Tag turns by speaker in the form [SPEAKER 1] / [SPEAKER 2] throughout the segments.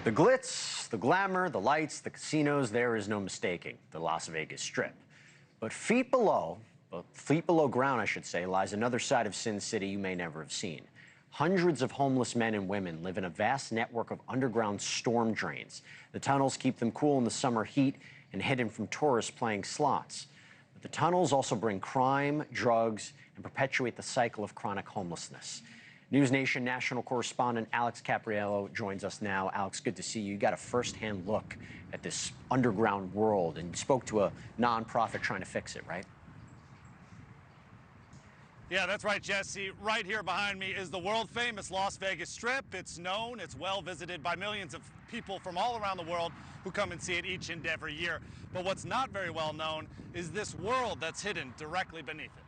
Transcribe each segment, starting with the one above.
[SPEAKER 1] The glitz, the glamour, the lights, the casinos, there is no mistaking the Las Vegas Strip. But feet below ground, I should say, lies another side of Sin City you may never have seen. Hundreds of homeless men and women live in a vast network of underground storm drains. The tunnels keep them cool in the summer heat and hidden from tourists playing slots. But the tunnels also bring crime, drugs, and perpetuate the cycle of chronic homelessness. NewsNation national correspondent Alex Caprariello joins us now. Alex, good to see you. You got a first-hand look at this underground world and spoke to a nonprofit trying to fix it, right?
[SPEAKER 2] Yeah, that's right, Jesse. Right here behind me is the world-famous Las Vegas Strip. It's known, it's well visited by millions of people from all around the world who come and see it each and every year. But what's not very well known is this world that's hidden directly beneath it.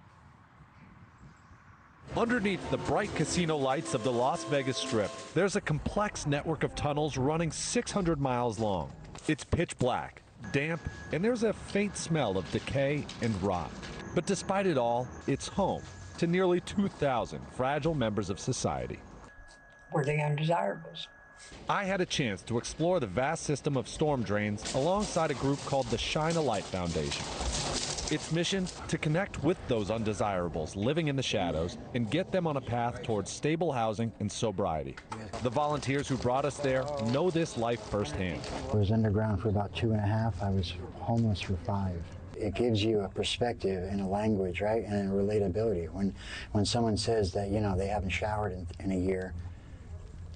[SPEAKER 3] Underneath the bright casino lights of the Las Vegas Strip, there's a complex network of tunnels running 600 miles long. It's pitch black, damp, and there's a faint smell of decay and rot. But despite it all, it's home to nearly 2,000 fragile members of society.
[SPEAKER 4] We're the undesirables.
[SPEAKER 3] I had a chance to explore the vast system of storm drains alongside a group called the Shine a Light Foundation. Its mission, to connect with those undesirables living in the shadows and get them on a path towards stable housing and sobriety. The volunteers who brought us there know this life firsthand.
[SPEAKER 5] I was underground for about 2.5. I was homeless for 5. It gives you a perspective and a language, right, and a relatability. When someone says that, you know, they haven't showered in a year,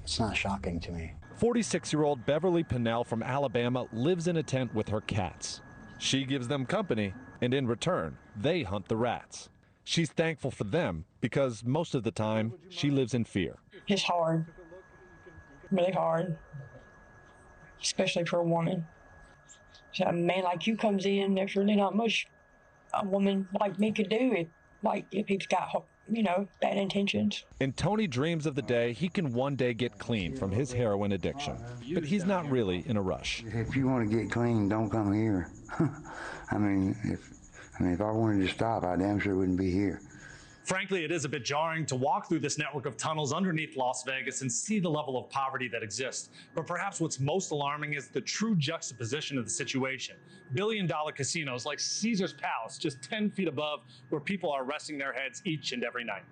[SPEAKER 5] it's not shocking to me.
[SPEAKER 3] 46-year-old Beverly Pinnell from Alabama lives in a tent with her cats. She gives them company, and in return, they hunt the rats. She's thankful for them because most of the time, she lives in fear.
[SPEAKER 4] It's hard, really hard, especially for a woman. So a man like you comes in, there's really not much a woman like me could do if he's got, you know, bad intentions.
[SPEAKER 3] And Tony dreams of the day he can one day get clean from his heroin addiction. But he's not really in a rush.
[SPEAKER 6] If you want to get clean, don't come here. I mean, if I wanted to stop, I damn sure wouldn't be here.
[SPEAKER 2] Frankly, it is a bit jarring to walk through this network of tunnels underneath Las Vegas and see the level of poverty that exists. But perhaps what's most alarming is the true juxtaposition of the situation. Billion-dollar casinos like Caesar's Palace, just 10 feet above, where people are resting their heads each and every night.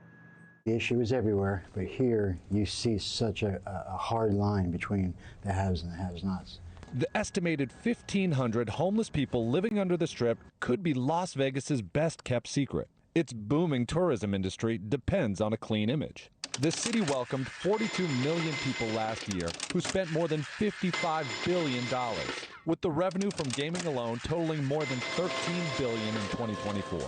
[SPEAKER 5] The issue is everywhere, but here you see such a hard line between the haves and the have-nots.
[SPEAKER 3] The estimated 1,500 homeless people living under the Strip could be Las Vegas's best-kept secret. Its booming tourism industry depends on a clean image. The city welcomed 42 million people last year who spent more than $55 billion, with the revenue from gaming alone totaling more than $13 billion in 2024.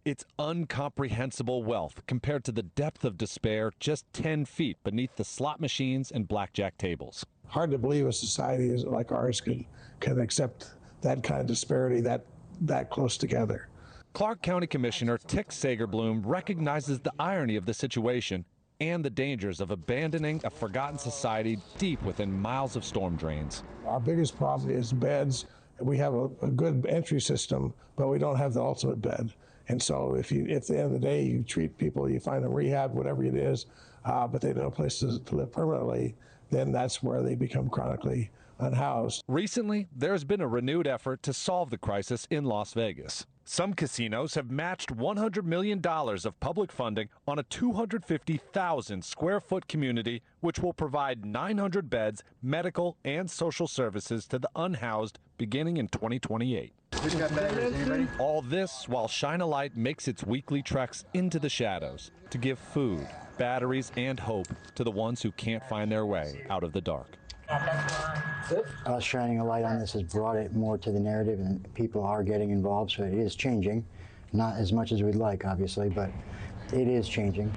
[SPEAKER 3] It's incomprehensible wealth compared to the depth of despair just 10 feet beneath the slot machines and blackjack tables.
[SPEAKER 7] Hard to believe a society like ours can accept that kind of disparity that close together.
[SPEAKER 3] Clark County Commissioner Tick Sagerbloom recognizes the irony of the situation and the dangers of abandoning a forgotten society deep within miles of storm drains.
[SPEAKER 7] Our biggest problem is beds. We have a good entry system, but we don't have the ultimate bed. And so if at the end of the day you treat people, you find them rehab, whatever it is, but they don't have a place to live permanently, then that's where they become chronically unhoused.
[SPEAKER 3] Recently, there's been a renewed effort to solve the crisis in Las Vegas. Some casinos have matched $100 million of public funding on a 250,000 square foot community, which will provide 900 beds, medical and social services to the unhoused beginning in 2028. All this while Shine a Light makes its weekly treks into the shadows to give food, batteries, and hope to the ones who can't find their way out of the dark.
[SPEAKER 5] Us shining a light on this has brought it more to the narrative, and people are getting involved, so it is changing. Not as much as we'd like, obviously, but it is changing.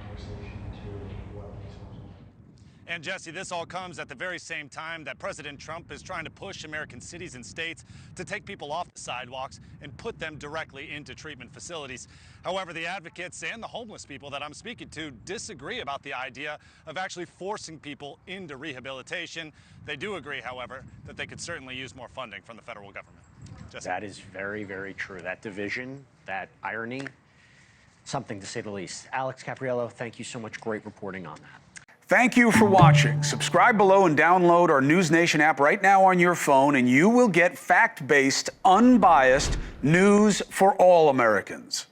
[SPEAKER 2] And Jesse, this all comes at the very same time that President Trump is trying to push American cities and states to take people off the sidewalks and put them directly into treatment facilities. However, the advocates and the homeless people that I'm speaking to disagree about the idea of actually forcing people into rehabilitation. They do agree, however, that they could certainly use more funding from the federal government. Jesse.
[SPEAKER 1] That is very, very true. That division, that irony, something to say the least. Alex Caprariello, thank you so much. Great reporting on that.
[SPEAKER 8] Thank you for watching. Subscribe below and download our NewsNation app right now on your phone, and you will get fact-based, unbiased news for all Americans.